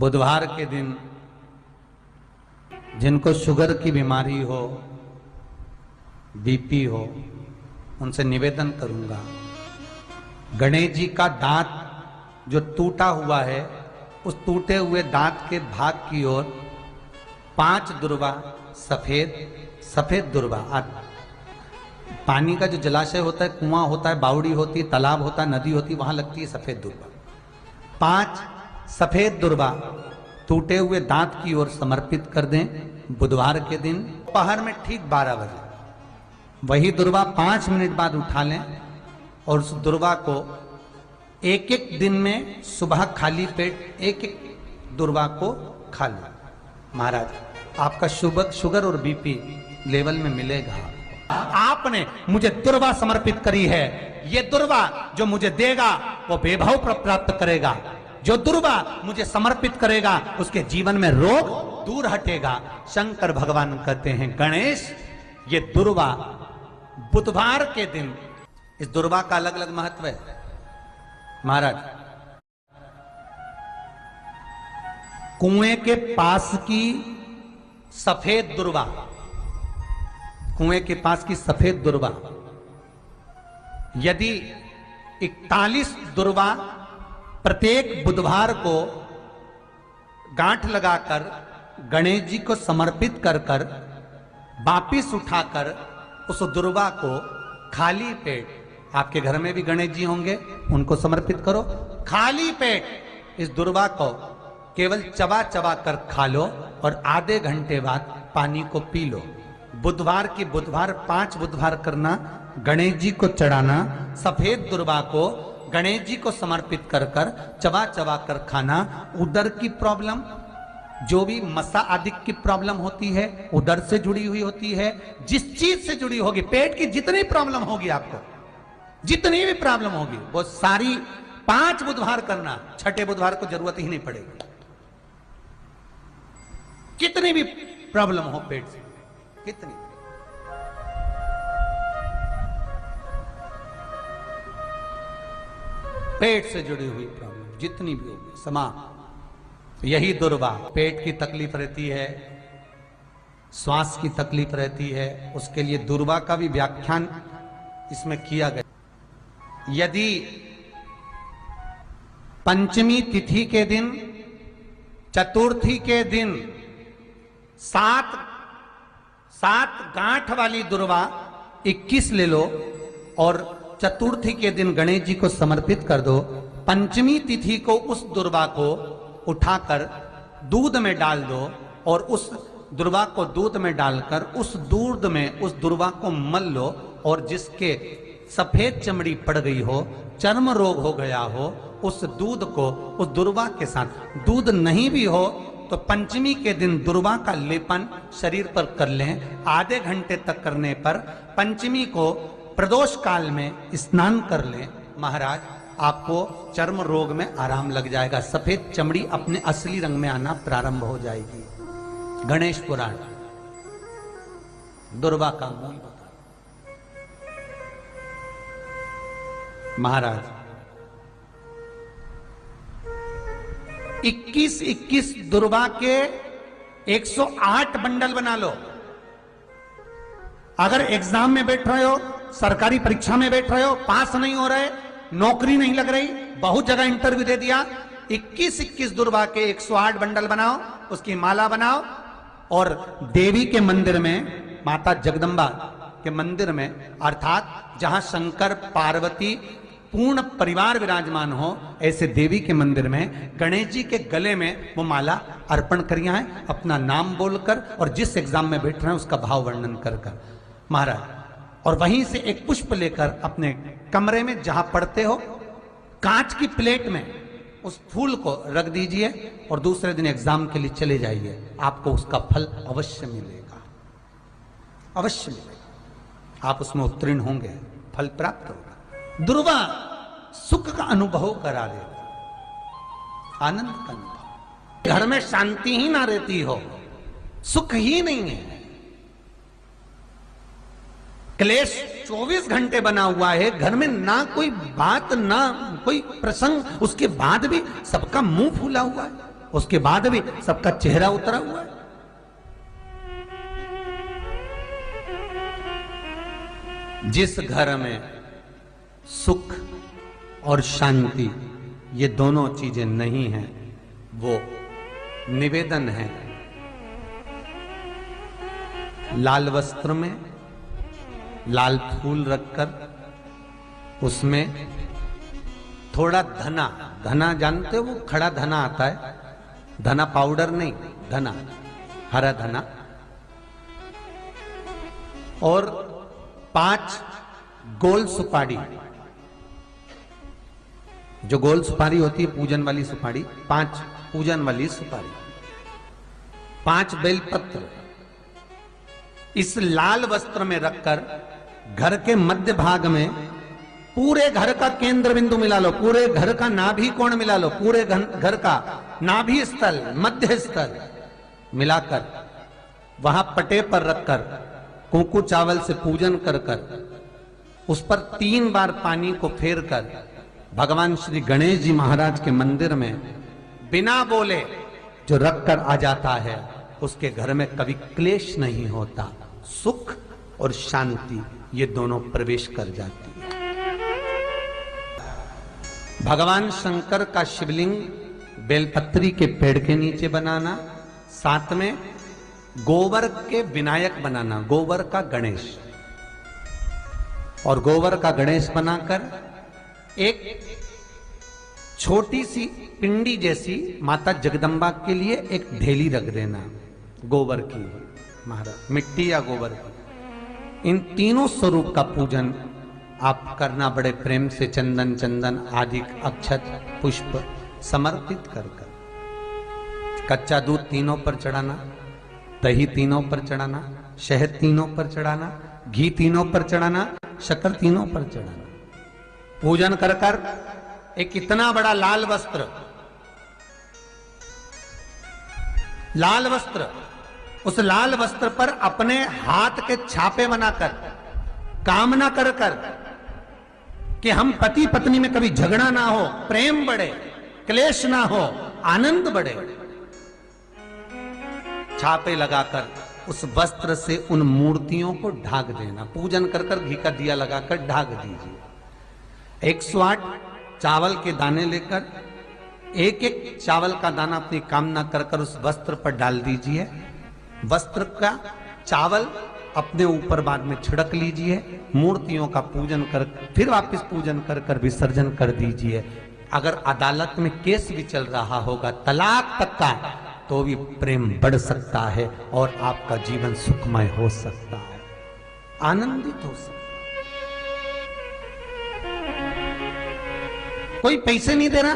बुधवार के दिन जिनको शुगर की बीमारी हो, बीपी हो, उनसे निवेदन करूंगा, गणेश जी का दांत जो टूटा हुआ है, उस टूटे हुए दांत के भाग की ओर 5 दुर्वा सफेद दुर्वा, पानी का जो जलाशय होता है, कुआं होता है, बावड़ी होती है, तालाब होता है, नदी होती है, वहां लगती है सफेद दुर्वा। 5 सफेद दुर्वा टूटे हुए दांत की ओर समर्पित कर दें बुधवार के दिन दोपहर में ठीक 12 बजे। वही दुर्वा 5 मिनट बाद उठा लें और उस दुर्वा को एक दिन में सुबह खाली पेट एक दुर्वा को खा लें। महाराज आपका शुगर और बीपी लेवल में मिलेगा। आपने मुझे दुर्वा समर्पित करी है, ये दुर्वा जो मुझे देगा वो वैभव प्राप्त करेगा। जो दुर्वा मुझे समर्पित करेगा उसके जीवन में रोग दूर हटेगा। शंकर भगवान कहते हैं, गणेश ये दुर्वा बुधवार के दिन, इस दुर्वा का अलग अलग महत्व है। महाराज कुएं के पास की सफेद दुर्वा, कुएं के पास की सफेद दुर्वा, यदि 41 दुर्वा प्रत्येक बुधवार को गांठ लगाकर गणेश जी को समर्पित कर कर वापिस उठाकर उस दुर्वा को खाली पेट, आपके घर में भी गणेश जी होंगे, उनको समर्पित करो। खाली पेट इस दुर्वा को केवल चबा चबा कर खा लो और आधे घंटे बाद पानी को पी लो। बुधवार की बुधवार 5 बुधवार करना, गणेश जी को चढ़ाना, सफेद दुर्वा को गणेश जी को समर्पित कर कर चबा चबा कर खाना। उदर की प्रॉब्लम, जो भी मसा आदि की प्रॉब्लम होती है, उदर से जुड़ी हुई होती है, जिस चीज से जुड़ी होगी, पेट की जितनी प्रॉब्लम होगी, आपको जितनी भी प्रॉब्लम होगी, वो सारी 5 बुधवार करना। 6ठे बुधवार को जरूरत ही नहीं पड़ेगी। कितनी भी प्रॉब्लम हो पेट से, कितनी, पेट से जुड़ी हुई प्रॉब्लम जितनी भी होगी समाप्त। यही दुर्वा, पेट की तकलीफ रहती है, श्वास की तकलीफ रहती है, उसके लिए दुर्वा का भी व्याख्यान इसमें किया गया। यदि पंचमी तिथि के दिन, चतुर्थी के दिन 7 गांठ वाली दुर्वा 21 ले लो और चतुर्थी के दिन गणेश जी को समर्पित कर दो। पंचमी तिथि को उस दुर्वा को उठाकर दूध में डाल दो और उस दुर्वा को दूध में डालकर उस दूध में उस दुर्वा को मल लो, और जिसके सफेद चमड़ी पड़ गई हो, चर्म रोग हो गया हो, उस दूध को उस दुर्वा के साथ, दूध नहीं भी हो तो पंचमी के दिन दुर्वा का लेपन शरीर पर कर लें। आधे घंटे तक करने पर पंचमी को प्रदोष काल में स्नान कर लें। महाराज आपको चर्म रोग में आराम लग जाएगा, सफेद चमड़ी अपने असली रंग में आना प्रारंभ हो जाएगी। गणेश पुराण दुर्वा का मूल बता। महाराज 21 दुर्वा के 108 बंडल बना लो। अगर एग्जाम में बैठ रहे हो, सरकारी परीक्षा में बैठ रहे हो, पास नहीं हो रहे, नौकरी नहीं लग रही, बहुत जगह इंटरव्यू दे दिया, 21 दुर्वा के 108 बंडल बनाओ, उसकी माला बनाओ और देवी के मंदिर में, माता जगदम्बा के मंदिर में, अर्थात जहां शंकर पार्वती पूर्ण परिवार विराजमान हो, ऐसे देवी के मंदिर में गणेश जी के गले में वो माला अर्पण करिया है, अपना नाम बोलकर और जिस एग्जाम में बैठ रहे हैं उसका भाव वर्णन कर कर। महाराज और वहीं से एक पुष्प लेकर अपने कमरे में जहां पढ़ते हो, कांच की प्लेट में उस फूल को रख दीजिए और दूसरे दिन एग्जाम के लिए चले जाइए। आपको उसका फल अवश्य मिलेगा, अवश्य मिलेगा। आप उसमें उत्तीर्ण होंगे, फल प्राप्त होगा। दुर्वा सुख का अनुभव करा देगा, आनंद का अनुभव। घर में शांति ही ना रहती हो, सुख ही नहीं है, क्लेश 24 घंटे बना हुआ है, घर में ना कोई बात ना कोई प्रसंग, उसके बाद भी सबका मुंह फूला हुआ है। उसके बाद भी सबका चेहरा उतरा हुआ है। जिस घर में सुख और शांति ये दोनों चीजें नहीं हैं, वो निवेदन है लाल वस्त्र में लाल फूल रखकर उसमें थोड़ा धना, धना जानते हो, वो खड़ा धना आता है, धना पाउडर नहीं, धना, हरा धना, और 5 गोल सुपारी, जो गोल सुपारी होती है पूजन वाली सुपारी, 5 पूजन वाली सुपारी, 5 बेलपत्र इस लाल वस्त्र में रखकर घर के मध्य भाग में पूरे घर का केंद्र बिंदु मिला लो, पूरे घर का नाभि कोण मिला लो, पूरे घर का नाभि स्थल, मध्य स्थल मिलाकर वहां पटे पर रखकर कुंकू चावल से पूजन कर उस पर 3 बार पानी को फेर कर भगवान श्री गणेश जी महाराज के मंदिर में बिना बोले जो रखकर आ जाता है, उसके घर में कभी क्लेश नहीं होता, सुख और शांति ये दोनों प्रवेश कर जाती है। भगवान शंकर का शिवलिंग बेलपत्री के पेड़ के नीचे बनाना, साथ में गोबर के विनायक बनाना, गोबर का गणेश, और गोबर का गणेश बनाकर एक छोटी सी पिंडी जैसी माता जगदम्बा के लिए एक ढेली रख देना, गोबर की, महाराज मिट्टी या गोबर की। इन तीनों स्वरूप का पूजन आप करना बड़े प्रेम से, चंदन चंदन आदि अक्षत पुष्प समर्पित कर कच्चा दूध तीनों पर चढ़ाना, दही तीनों पर चढ़ाना, शहद तीनों पर चढ़ाना, घी तीनों पर चढ़ाना, शक्कर तीनों पर चढ़ाना। पूजन कर कर एक इतना बड़ा लाल वस्त्र, लाल वस्त्र, उस लाल वस्त्र पर अपने हाथ के छापे बनाकर कामना कर कर कि हम पति पत्नी में कभी झगड़ा ना हो, प्रेम बढ़े, क्लेश ना हो, आनंद बढ़े, छापे लगाकर उस वस्त्र से उन मूर्तियों को ढाक देना। पूजन कर कर घी का दिया लगाकर ढाक दीजिए। 108 चावल के दाने लेकर एक एक चावल का दाना अपनी कामना कर कर उस वस्त्र पर डाल दीजिए। वस्त्र का चावल अपने ऊपर बाद में छिड़क लीजिए, मूर्तियों का पूजन कर फिर वापस पूजन कर कर विसर्जन कर दीजिए। अगर अदालत में केस भी चल रहा होगा तलाक तक का, तो भी प्रेम बढ़ सकता है और आपका जीवन सुखमय हो सकता है, आनंदित हो सकता है। कोई पैसे नहीं दे रहा,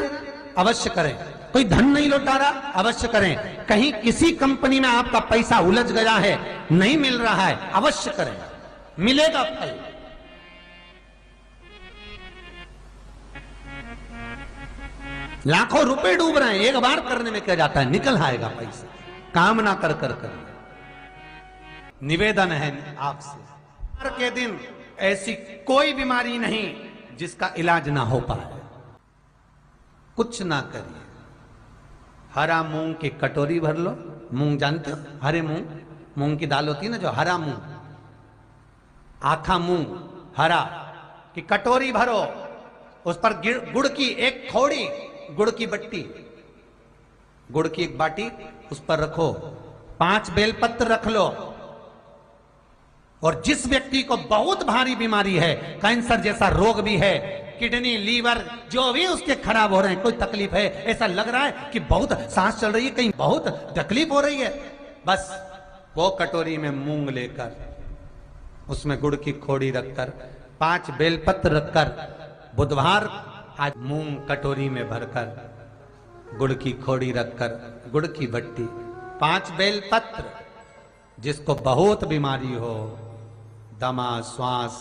अवश्य करें। कोई धन नहीं लौटा रहा, अवश्य करें। कहीं किसी कंपनी में आपका पैसा उलझ गया है, नहीं मिल रहा है, अवश्य करें, मिलेगा फल। लाखों रुपए डूब रहे हैं, एक बार करने में क्या जाता है, निकल आएगा पैसा। कामना कर कर कर निवेदन है आपसे, हर के दिन ऐसी कोई बीमारी नहीं जिसका इलाज ना हो पाए। कुछ ना करिए, हरा मूंग की कटोरी भर लो। मूंग जानते हो, हरे मूंग, मूंग की दाल होती है ना, जो हरा मूंग, आखा मूंग हरा की कटोरी भरो, उस पर गुड़ की एक खौड़ी, गुड़ की बट्टी, गुड़ की एक बाटी उस पर रखो, 5 बेलपत्र रख लो। और जिस व्यक्ति को बहुत भारी बीमारी है, कैंसर जैसा रोग भी है, किडनी लीवर जो भी उसके खराब हो रहे हैं, कोई तकलीफ है, ऐसा लग रहा है कि बहुत सांस चल रही है, कहीं बहुत तकलीफ हो रही है, बस वो कटोरी में मूंग लेकर उसमें गुड़ की खोड़ी रखकर 5 बेलपत्र रखकर, बुधवार आज मूंग कटोरी में भरकर गुड़ की खोड़ी रखकर, गुड़ की बट्टी, 5 बेलपत्र। जिसको बहुत बीमारी हो, दमा, श्वास,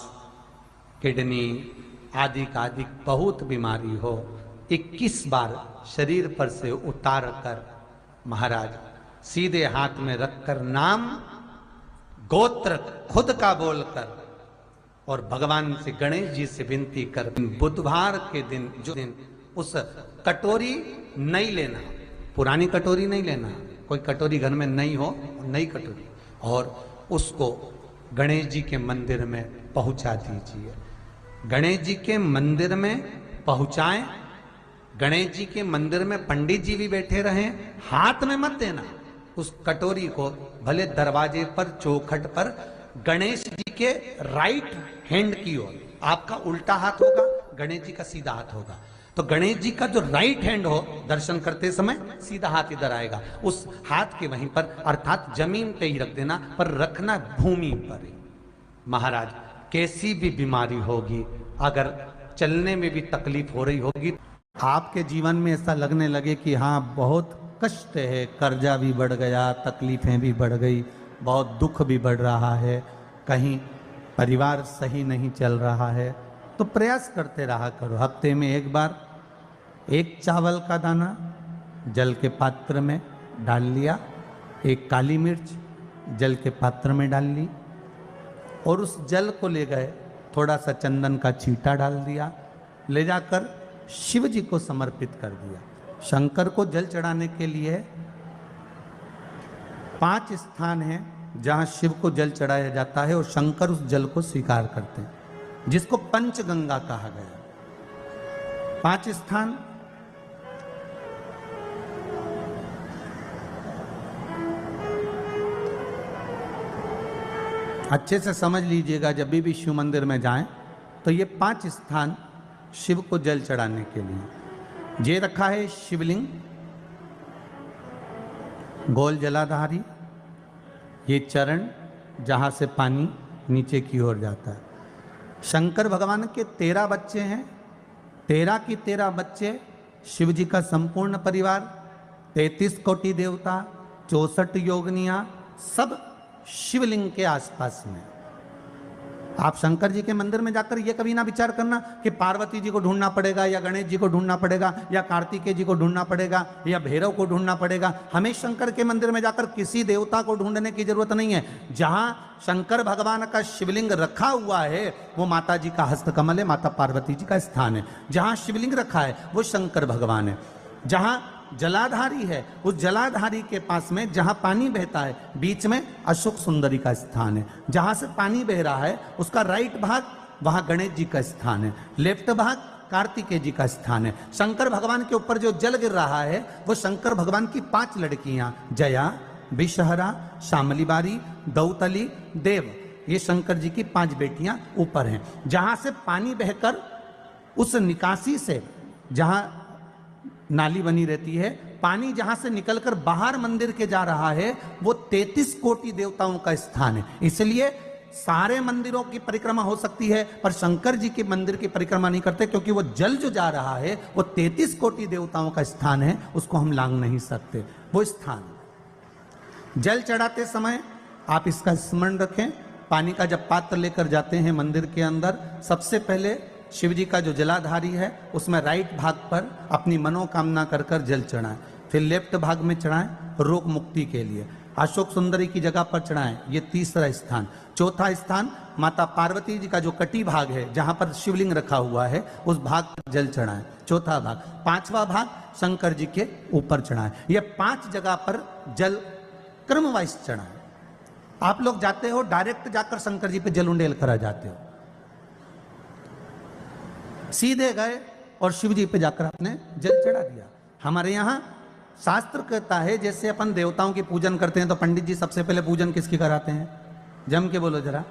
किडनी आदि का आदि बहुत बीमारी हो, 21 बार शरीर पर से उतार कर महाराज सीधे हाथ में रखकर नाम गोत्र खुद का बोलकर और भगवान से, गणेश जी से विनती कर, बुधवार के दिन जो दिन उस कटोरी नहीं लेना, पुरानी कटोरी नहीं लेना, कोई कटोरी घर में नहीं हो, नई कटोरी, और उसको गणेश जी के मंदिर में पहुंचा दीजिए। गणेश जी के मंदिर में पहुंचाएं, गणेश जी के मंदिर में पंडित जी भी बैठे रहें, हाथ में मत देना उस कटोरी को, भले दरवाजे पर चौखट पर गणेश जी के राइट हैंड की ओर, आपका उल्टा हाथ होगा, गणेश जी का सीधा हाथ होगा, तो गणेश जी का जो राइट हैंड हो दर्शन करते समय सीधा हाथ इधर आएगा, उस हाथ के वहीं पर अर्थात जमीन पे ही रख देना, पर रखना भूमि पर ही। महाराज कैसी भी बीमारी होगी, अगर चलने में भी तकलीफ हो रही होगी, आपके जीवन में ऐसा लगने लगे कि हाँ बहुत कष्ट है, कर्जा भी बढ़ गया, तकलीफें भी बढ़ गई, बहुत दुख भी बढ़ रहा है, कहीं परिवार सही नहीं चल रहा है, तो प्रयास करते रहा करो। हफ्ते में एक बार एक चावल का दाना जल के पात्र में डाल लिया, एक काली मिर्च जल के पात्र में डाल ली, और उस जल को ले गए, थोड़ा सा चंदन का छींटा डाल दिया, ले जाकर शिव जी को समर्पित कर दिया। शंकर को जल चढ़ाने के लिए 5 स्थान हैं जहां शिव को जल चढ़ाया जाता है, और शंकर उस जल को स्वीकार करते हैं, जिसको पंचगंगा कहा गया। 5 स्थान अच्छे से समझ लीजिएगा, जब भी शिव मंदिर में जाएं तो ये 5 स्थान शिव को जल चढ़ाने के लिए ये रखा है। शिवलिंग, गोल जलाधारी, ये चरण जहाँ से पानी नीचे की ओर जाता है। शंकर भगवान के 13 बच्चे हैं, 13 की 13 बच्चे, शिव जी का संपूर्ण परिवार, 33 कोटि देवता, 64 योगनियां, सब शिवलिंग के आसपास में। आप शंकर जी के मंदिर में जाकर ये कभी ना विचार करना कि पार्वती जी को ढूंढना पड़ेगा, या गणेश जी को ढूंढना पड़ेगा, या कार्तिकेय जी को ढूंढना पड़ेगा, या भैरव को ढूंढना पड़ेगा। हमें शंकर के मंदिर में जाकर किसी देवता को ढूंढने की जरूरत नहीं है। जहां शंकर भगवान का शिवलिंग रखा हुआ है वो माता जी का हस्तकमल है, माता पार्वती जी का स्थान है। जहां शिवलिंग रखा है वो शंकर भगवान है। जहां जलाधारी है, उस जलाधारी के पास में जहां पानी बहता है, बीच में अशोक सुंदरी का स्थान है। जहां से पानी बह रहा है उसका राइट भाग, वहां गणेश जी का स्थान है, लेफ्ट भाग कार्तिकेय जी का स्थान है। शंकर भगवान के ऊपर जो जल गिर रहा है वो शंकर भगवान की 5 लड़कियां, जया, विषहरा, शामली बारी, दौतली, देव, ये शंकर जी की 5 बेटियां ऊपर हैं। जहां से पानी बहकर उस निकासी से, जहां नाली बनी रहती है, पानी जहां से निकलकर बाहर मंदिर के जा रहा है, वो 33 कोटि देवताओं का स्थान है। इसलिए सारे मंदिरों की परिक्रमा हो सकती है, पर शंकर जी के मंदिर की परिक्रमा नहीं करते, क्योंकि वो जल जो जा रहा है वो 33 कोटि देवताओं का स्थान है, उसको हम लांघ नहीं सकते। वो स्थान जल चढ़ाते समय आप इसका स्मरण रखें। पानी का जब पात्र लेकर जाते हैं मंदिर के अंदर, सबसे पहले शिव जी का जो जलाधारी है उसमें राइट भाग पर अपनी मनोकामना कर कर जल चढ़ाएं, फिर लेफ्ट भाग में चढ़ाएं रोग मुक्ति के लिए। अशोक सुंदरी की जगह पर चढ़ाएं, ये 3रा स्थान। 4था स्थान माता पार्वती जी का जो कटी भाग है जहां पर शिवलिंग रखा हुआ है, उस भाग पर जल चढ़ाएं, 4था भाग। 5वां भाग शंकर जी के ऊपर चढ़ाएं। ये 5 जगह पर जल क्रमवाइज चढ़ाएं। आप लोग जाते हो डायरेक्ट जाकर शंकर जी पे जल उंडेल करा जाते हो, सीधे गए और शिव जी पे जाकर आपने जल चढ़ा दिया। हमारे यहाँ शास्त्र कहता है, जैसे अपन देवताओं की पूजन करते हैं तो पंडित जी सबसे पहले पूजन किसकी कराते हैं? जम के बोलो जरा,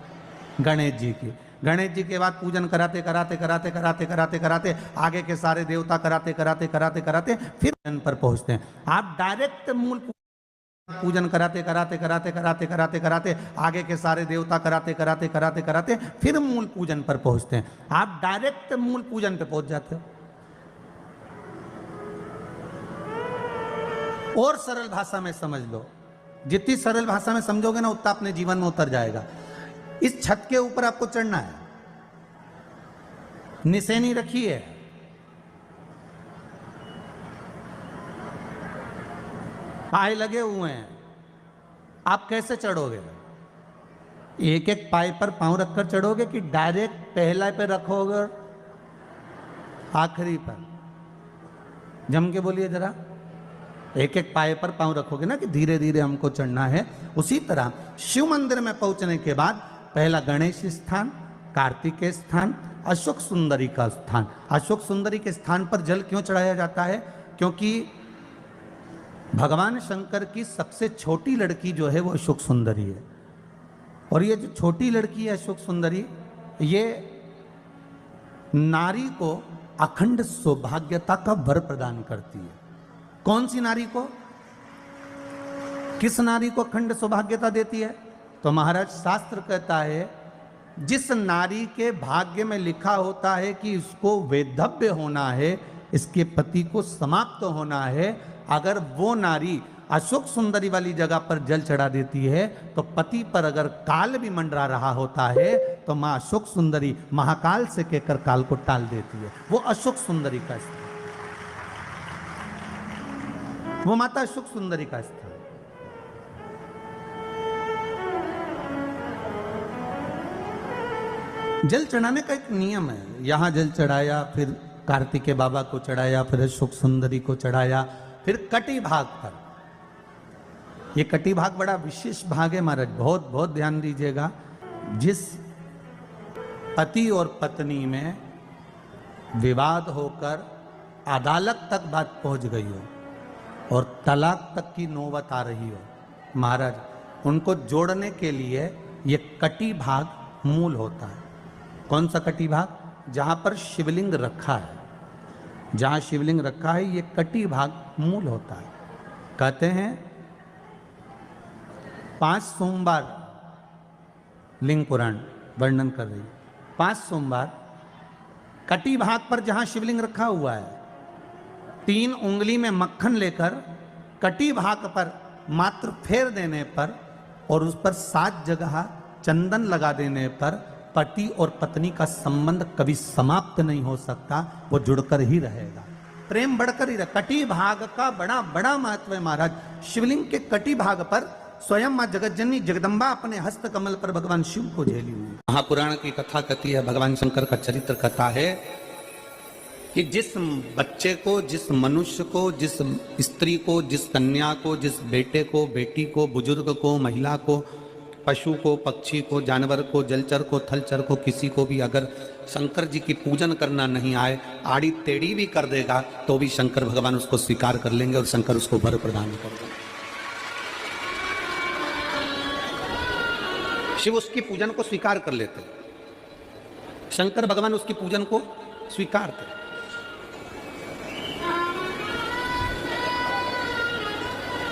गणेश जी की। गणेश जी के बाद पूजन कराते कराते कराते कराते कराते कराते आगे के सारे देवता कराते कराते कराते कराते फिर जन पर पहुंचते हैं। आप डायरेक्ट मूल पूजन कराते कराते कराते कराते कराते कराते आगे के सारे देवता कराते कराते कराते कराते फिर मूल पूजन पर पहुंचते हैं। आप डायरेक्ट मूल पूजन पे पहुंच जाते हो। और सरल भाषा में समझ लो, जितनी सरल भाषा में समझोगे ना उतना अपने जीवन में उतर जाएगा। इस छत के ऊपर आपको चढ़ना है, निशानी रखी है, पाए लगे हुए हैं, आप कैसे चढ़ोगे? एक एक पाए पर पांव रखकर चढ़ोगे कि डायरेक्ट पहला पे रखोगे और आखिरी पर? जम के बोलिए जरा, एक एक पाए पर पांव रखोगे ना कि धीरे धीरे हमको चढ़ना है। उसी तरह शिव मंदिर में पहुंचने के बाद पहला गणेश स्थान, कार्तिकेय स्थान, अशोक सुंदरी का स्थान। अशोक सुंदरी के स्थान पर जल क्यों चढ़ाया जाता है? क्योंकि भगवान शंकर की सबसे छोटी लड़की जो है वो अशोक सुंदरी है। और ये जो छोटी लड़की है अशोक सुंदरी, ये नारी को अखंड सौभाग्यता का वर प्रदान करती है। कौन सी नारी को? किस नारी को अखंड सौभाग्यता देती है? तो महाराज शास्त्र कहता है जिस नारी के भाग्य में लिखा होता है कि इसको वैधव्य होना है, इसके पति को समाप्त होना है, अगर वो नारी अशोक सुंदरी वाली जगह पर जल चढ़ा देती है तो पति पर अगर काल भी मंडरा रहा होता है तो मां अशोक सुंदरी महाकाल से कहकर काल को टाल देती है। वो अशोक सुंदरी का स्थान, वो माता अशोक सुंदरी का स्थान। जल चढ़ाने का एक नियम है। यहां जल चढ़ाया, फिर कार्तिकेय बाबा को चढ़ाया, फिर अशोक सुंदरी को चढ़ाया, फिर कटी भाग पर। ये कटी भाग बड़ा विशेष भाग है महाराज, बहुत बहुत ध्यान दीजिएगा। जिस पति और पत्नी में विवाद होकर अदालत तक बात पहुंच गई हो और तलाक तक की नौबत आ रही हो, महाराज उनको जोड़ने के लिए ये कटी भाग मूल होता है। कौन सा कटी भाग? जहां पर शिवलिंग रखा है, जहां शिवलिंग रखा है ये कटी भाग मूल होता है। कहते हैं 5 सोमवार, लिंग पुराण वर्णन कर रही है, 5 सोमवार कटी भाग पर जहां शिवलिंग रखा हुआ है, 3 उंगली में मक्खन लेकर कटी भाग पर मात्र फेर देने पर और उस पर 7 जगह चंदन लगा देने पर पति और पत्नी का संबंध कभी समाप्त नहीं हो सकता, वो जुड़कर ही रहेगा, प्रेम बढ़कर ही रहेगा। कटी भाग का बड़ा बड़ा महत्व है महाराज। शिवलिंग के कटी भाग पर स्वयं मां जगतजननी जगदम्बा अपने हस्त कमल पर भगवान शिव को झेली हुई। महापुराण की कथा कहती है, भगवान शंकर का चरित्र कथा है कि जिस बच्चे को, जिस मनुष्य को, जिस स्त्री को, जिस कन्या को, जिस बेटे को, बेटी को, बुजुर्ग को, महिला को, पशु को, पक्षी को, जानवर को, जलचर को, थलचर को, किसी को भी अगर शंकर जी की पूजन करना नहीं आए, आड़ी टेढ़ी भी कर देगा तो भी शंकर भगवान उसको स्वीकार कर लेंगे और शंकर उसको वर प्रदान कर देंगे। शिव उसकी पूजन को स्वीकार कर लेते, शंकर भगवान उसकी पूजन को स्वीकार करते।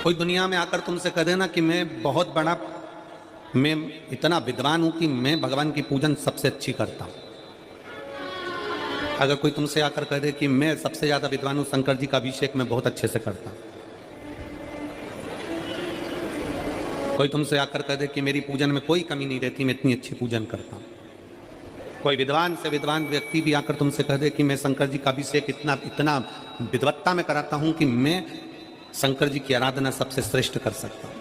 कोई दुनिया में आकर तुमसे कह देना कि मैं इतना विद्वान हूं कि मैं भगवान की पूजन सबसे अच्छी करता हूं। अगर कोई तुमसे आकर कह दे कि मैं सबसे ज्यादा विद्वान हूं, शंकर जी का अभिषेक मैं बहुत अच्छे से करता हूं। कोई तुमसे आकर कह दे कि मेरी पूजन में कोई कमी नहीं रहती, मैं इतनी अच्छी पूजन करता हूं। कोई विद्वान से विद्वान व्यक्ति भी आकर तुमसे कह दे कि मैं शंकर जी का अभिषेक इतना विद्वत्ता में कराता हूं कि मैं शंकर जी की आराधना सबसे श्रेष्ठ कर सकता हूं,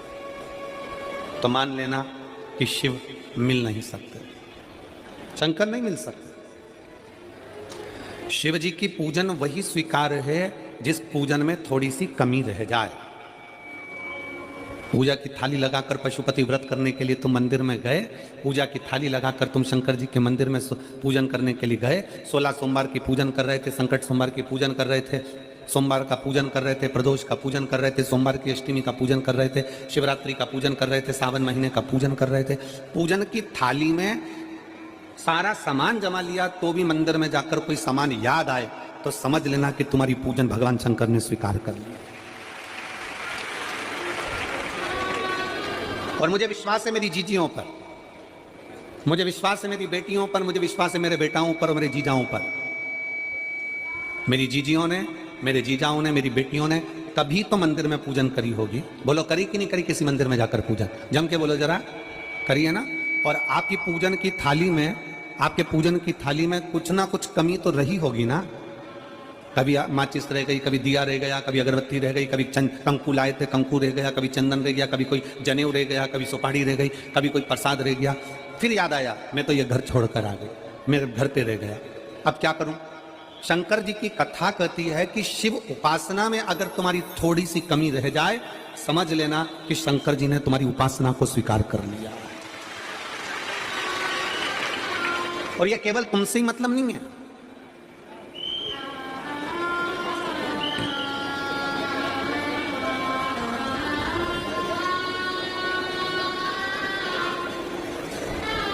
तो मान लेना कि शिव मिल नहीं सकते, शंकर नहीं मिल सकते। शिव जी की पूजन वही स्वीकार है जिस पूजन में थोड़ी सी कमी रह जाए। पूजा की थाली लगाकर पशुपति व्रत करने के लिए तुम मंदिर में गए, पूजा की थाली लगाकर तुम शंकर जी के मंदिर में पूजन करने के लिए गए, 16 सोमवार की पूजन कर रहे थे, संकट सोमवार की पूजन कर रहे थे, सोमवार का पूजन कर रहे थे, प्रदोष का पूजन कर रहे थे, सोमवार की अष्टमी का पूजन कर रहे थे, शिवरात्रि का पूजन कर रहे थे, सावन महीने का पूजन कर रहे थे। पूजन की थाली में सारा सामान जमा लिया तो भी मंदिर में जाकर कोई सामान याद आए तो समझ लेना कि तुम्हारी पूजन भगवान शंकर ने स्वीकार कर लिया। और मुझे विश्वास है मेरी जीजियों पर, मुझे विश्वास है मेरी बेटियों पर, मुझे विश्वास है मेरे बेटाओं पर और मेरे जीजाओं पर। मेरी जीजियों ने, मेरे जीजाओं ने, मेरी बेटियों ने कभी तो मंदिर में पूजन करी होगी। बोलो करी कि नहीं करी किसी मंदिर में जाकर पूजन? जम के बोलो जरा, करिए ना। और आपकी पूजन की थाली में, आपके पूजन की थाली में कुछ ना कुछ कमी तो रही होगी ना। कभी माचिस रह गई, कभी दिया रह गया, कभी अगरबत्ती रह गई, कभी कंकु लाए थे कंकु रह गया, कभी चंदन रह गया, कभी कोई जनेऊ रह गया, कभी सुपारी रह गई, कभी कोई प्रसाद रह गया। फिर याद आया मैं तो ये घर छोड़कर आ गई, मेरे घर पे रह गया, अब क्या करूं? शंकर जी की कथा कहती है कि शिव उपासना में अगर तुम्हारी थोड़ी सी कमी रह जाए, समझ लेना कि शंकर जी ने तुम्हारी उपासना को स्वीकार कर लिया। और यह केवल तुमसे ही मतलब नहीं है,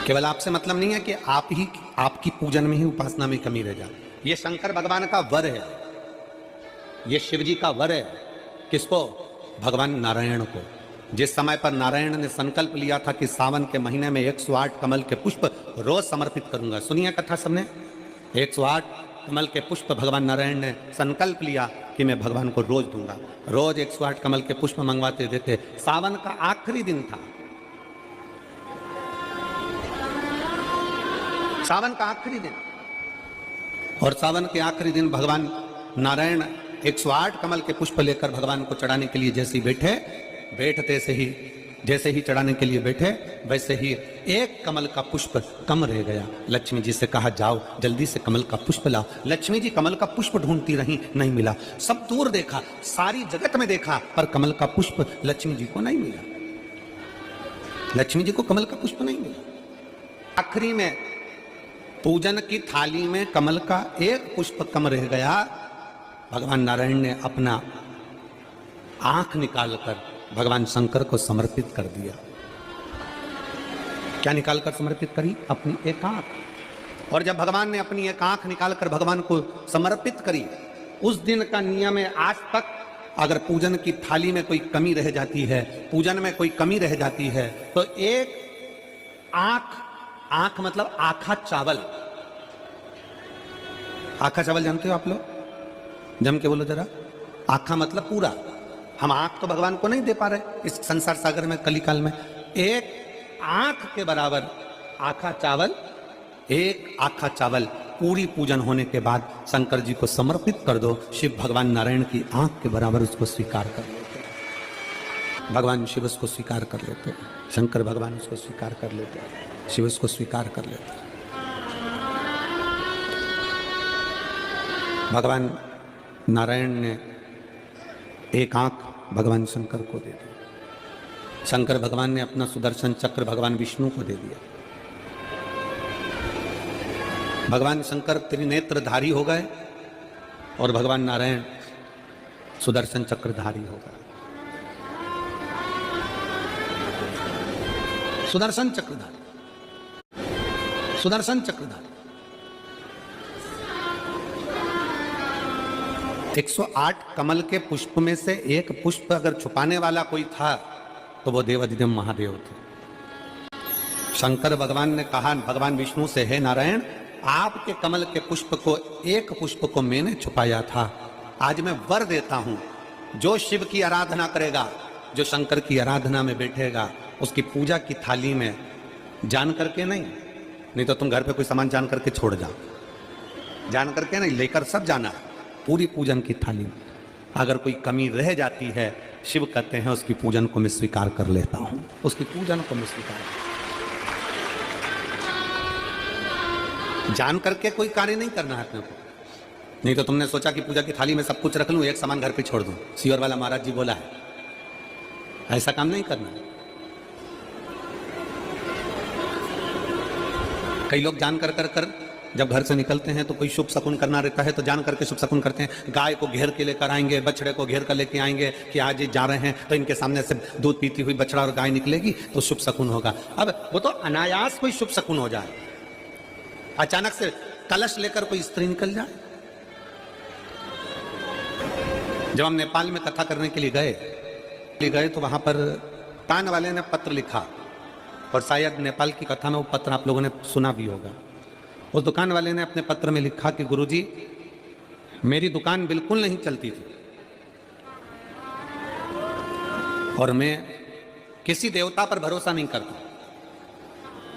केवल आपसे मतलब नहीं है कि आपकी पूजन में ही उपासना में कमी रह जाए। ये शंकर भगवान का वर है, ये शिव जी का वर है। किसको? भगवान नारायण को। जिस समय पर नारायण ने संकल्प लिया था कि सावन के महीने में 108 कमल के पुष्प रोज समर्पित करूंगा। सुनिए कथा सबने, 108 कमल के पुष्प भगवान नारायण ने संकल्प लिया कि मैं भगवान को रोज दूंगा। रोज 108 कमल के पुष्प मंगवाते देते। सावन का आखिरी दिन था, सावन का आखिरी दिन, और सावन के आखिरी दिन भगवान नारायण 108 कमल के पुष्प लेकर भगवान को चढ़ाने के लिए जैसे ही जैसे ही चढ़ाने के लिए बैठे, वैसे ही एक कमल का पुष्प कम रह गया। लक्ष्मी जी से कहा जाओ जल्दी से कमल का पुष्प लाओ। लक्ष्मी जी कमल का पुष्प ढूंढती रही, नहीं मिला। सब दूर देखा, सारी जगत में देखा, पर कमल का पुष्प लक्ष्मी जी को नहीं मिला। लक्ष्मी जी को कमल का पुष्प नहीं मिला। आखिरी में पूजन की थाली में कमल का एक पुष्प कम रह गया। भगवान नारायण ने अपना आंख निकालकर भगवान शंकर को समर्पित कर दिया। क्या निकालकर समर्पित करी? अपनी एक आंख। और जब भगवान ने अपनी एक आंख निकालकर भगवान को समर्पित करी, उस दिन का नियम है आज तक, अगर पूजन की थाली में कोई कमी रह जाती है, पूजन में कोई कमी रह जाती है, तो एक आंख मतलब आखा चावल। आखा चावल जानते हो आप लोग? जम के बोलो जरा। आखा मतलब पूरा। हम आंख तो भगवान को नहीं दे पा रहे इस संसार सागर में, कलिकाल में। एक आंख के बराबर आखा चावल, एक आखा चावल पूरी पूजन होने के बाद शंकर जी को समर्पित कर दो। शिव भगवान नारायण की आंख के बराबर उसको स्वीकार कर लेते, भगवान शिव उसको स्वीकार कर लेते, शंकर भगवान उसको स्वीकार कर लेते, शिव उसको स्वीकार कर लेते। भगवान नारायण ने एक आंख भगवान शंकर को दे दी। शंकर भगवान ने अपना सुदर्शन चक्र भगवान विष्णु को दे दिया। भगवान शंकर त्रिनेत्रधारी हो गए और भगवान नारायण सुदर्शन चक्रधारी हो गए। सुदर्शन चक्रधारी, सुदर्शन चक्रधारी। 108 कमल के पुष्प में से एक पुष्प अगर छुपाने वाला कोई था तो वो देवाधिदेव महादेव थे। शंकर भगवान ने कहा भगवान विष्णु से, हे नारायण, आपके कमल के पुष्प को, एक पुष्प को मैंने छुपाया था। आज मैं वर देता हूं, जो शिव की आराधना करेगा, जो शंकर की आराधना में बैठेगा, उसकी पूजा की थाली में जान करके नहीं तो तुम घर पे कोई सामान जान करके छोड़ जाओ, जान करके नहीं, लेकर सब जाना। पूरी पूजन की थाली में अगर कोई कमी रह जाती है, शिव कहते हैं उसकी पूजन को मैं स्वीकार कर लेता हूं, उसकी पूजन को मैं स्वीकार। जान करके कोई कार्य नहीं करना है अपने को। नहीं तो तुमने सोचा कि पूजा की थाली में सब कुछ रख लूं, एक सामान घर पे छोड़ दूं। सियोर वाला महाराज जी बोला है, ऐसा काम नहीं करना। कई लोग जान कर जब घर से निकलते हैं तो कोई शुभ शकुन करना रहता है तो जान करके शुभ शकुन करते हैं। गाय को घेर के लेकर आएंगे, बछड़े को घेर कर लेके आएंगे कि आज ये जा रहे हैं तो इनके सामने से दूध पीती हुई बछड़ा और गाय निकलेगी तो शुभ शकुन होगा। अब वो तो अनायास कोई शुभ शकुन हो जाए, अचानक से कलश लेकर कोई स्त्री निकल जाए। जब हम नेपाल में कथा करने के लिए गए तो वहां पर तान वाले ने पत्र लिखा, और शायद नेपाल की कथा में वो पत्र आप लोगों ने सुना भी होगा। उस दुकान वाले ने अपने पत्र में लिखा कि गुरुजी, मेरी दुकान बिल्कुल नहीं चलती थी और मैं किसी देवता पर भरोसा नहीं करता,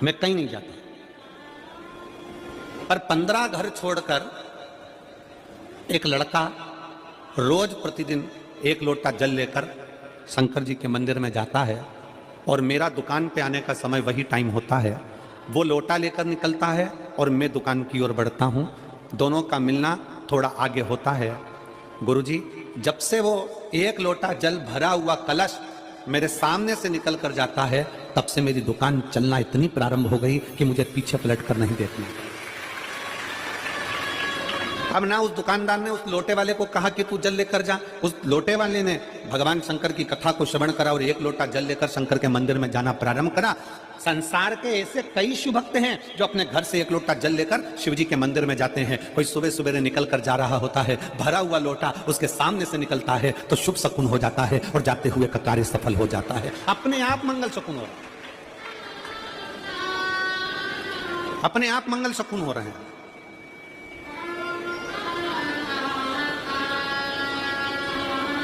मैं कहीं नहीं जाता, पर 15 घर छोड़कर एक लड़का रोज प्रतिदिन एक लोटा जल लेकर शंकर जी के मंदिर में जाता है और मेरा दुकान पे आने का समय वही टाइम होता है। वो लोटा लेकर निकलता है और मैं दुकान की ओर बढ़ता हूँ। दोनों का मिलना थोड़ा आगे होता है, गुरुजी जब से वो एक लोटा जल भरा हुआ कलश मेरे सामने से निकल कर जाता है, तब से मेरी दुकान चलना इतनी प्रारंभ हो गई कि मुझे पीछे पलट कर नहीं देखना। अब ना उस दुकानदार ने उस लोटे वाले को कहा कि तू जल लेकर जा, उस लोटे वाले ने भगवान शंकर की कथा को श्रवण करा और एक लोटा जल लेकर शंकर के मंदिर में जाना प्रारंभ करा। संसार के ऐसे कई शिव भक्त हैं जो अपने घर से एक लोटा जल लेकर शिव जी के मंदिर में जाते हैं। कोई सुबह सुबह निकल कर जा रहा होता है, भरा हुआ लोटा उसके सामने से निकलता है तो शुभ शकुन हो जाता है और जाते हुए का कार्य सफल हो जाता है। अपने आप मंगल शकुन हो रहा है, अपने आप मंगल शकुन हो रहे हैं।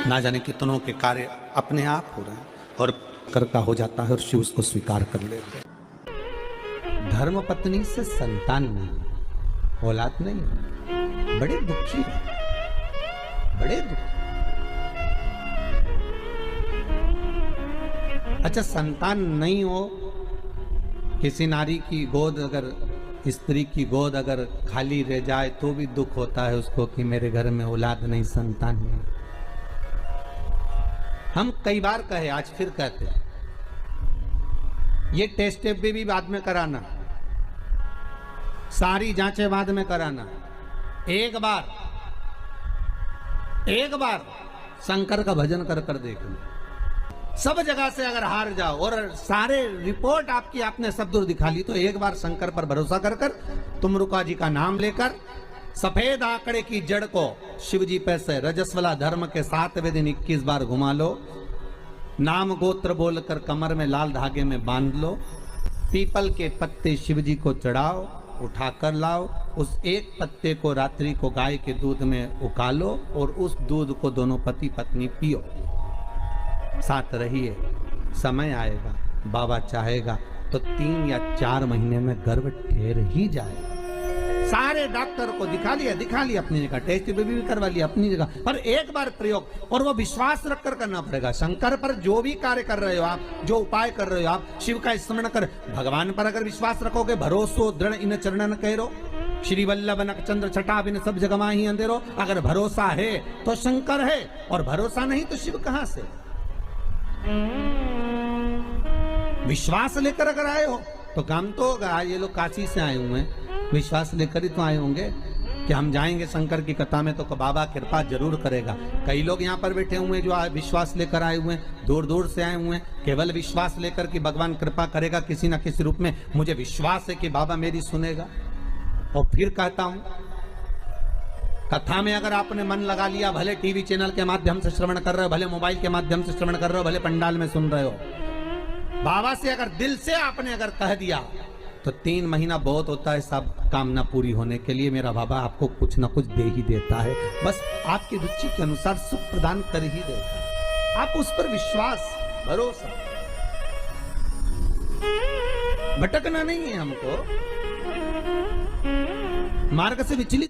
ना जाने कितनों के कार्य अपने आप हो रहे हैं और कर का हो जाता है और शिव उसको स्वीकार कर लेते हैं। धर्म पत्नी से संतान नहीं, औलाद नहीं, बड़े दुखी है, बड़े दुखी। अच्छा, संतान नहीं हो, किसी नारी की गोद अगर, स्त्री की गोद अगर खाली रह जाए तो भी दुख होता है उसको कि मेरे घर में औलाद नहीं, संतान नहीं। हम कई बार कहे, आज फिर कहते हैं, ये टेस्ट भी बाद में कराना, सारी जांचें बाद में कराना। एक बार शंकर का भजन कर कर देखना। सब जगह से अगर हार जाओ और सारे रिपोर्ट आपकी आपने सब दूर दिखा ली, तो एक बार शंकर पर भरोसा कर कर तुमरुका जी का नाम लेकर सफेद आंकड़े की जड़ को शिव जी पे से रजस्वला धर्म के 7वें दिन 21 बार घुमा लो। नाम गोत्र बोलकर कमर में लाल धागे में बांध लो। पीपल के पत्ते शिव जी को चढ़ाओ, उठाकर लाओ। उस एक पत्ते को रात्रि को गाय के दूध में उकालो और उस दूध को दोनों पति पत्नी पियो। साथ रहिए, समय आएगा, बाबा चाहेगा तो 3 या 4 महीने में गर्भ ठहर ही जाएगा। सारे डॉक्टर को दिखा लिया अपनी जगह, टेस्ट भी करवा लिया अपनी जगह, पर एक बार प्रयोग, और वो विश्वास रखकर करना पड़ेगा। शंकर पर जो भी कार्य कर रहे हो आप, जो उपाय कर रहे हो आप, शिव का स्मरण कर, भगवान पर अगर विश्वास रखोगे, भरोसो दृढ़ इन चरणन कहो, श्री वल्लभ नख चंद्र छटा बिन सब जगमा ही अंधेरो। अगर भरोसा है तो शंकर है, और भरोसा नहीं तो शिव कहां से। विश्वास लेकर अगर आए हो तो काम तो होगा। ये लोग काशी से आए हुए हैं, विश्वास लेकर ही तो आए होंगे कि हम जाएंगे शंकर की कथा में तो बाबा कृपा जरूर करेगा। कई लोग यहाँ पर बैठे हुए हैं जो विश्वास लेकर आए हुए हैं, दूर दूर से आए हुए हैं, केवल विश्वास लेकर कि भगवान कृपा करेगा किसी न किसी रूप में। मुझे विश्वास है कि बाबा मेरी सुनेगा। और फिर कहता हूं, कथा में अगर आपने मन लगा लिया, भले टीवी चैनल के माध्यम से श्रवण कर रहे हो, भले मोबाइल के माध्यम से श्रवण कर रहे हो, भले पंडाल में सुन रहे हो, बाबा से अगर दिल से आपने अगर कह दिया तो 3 महीना बहुत होता है सब कामना पूरी होने के लिए। मेरा बाबा आपको कुछ ना कुछ दे ही देता है, बस आपकी रुचि के अनुसार सुख प्रदान कर ही देता है। आप उस पर विश्वास, भरोसा, भटकना नहीं है हमको, मार्ग से विचलित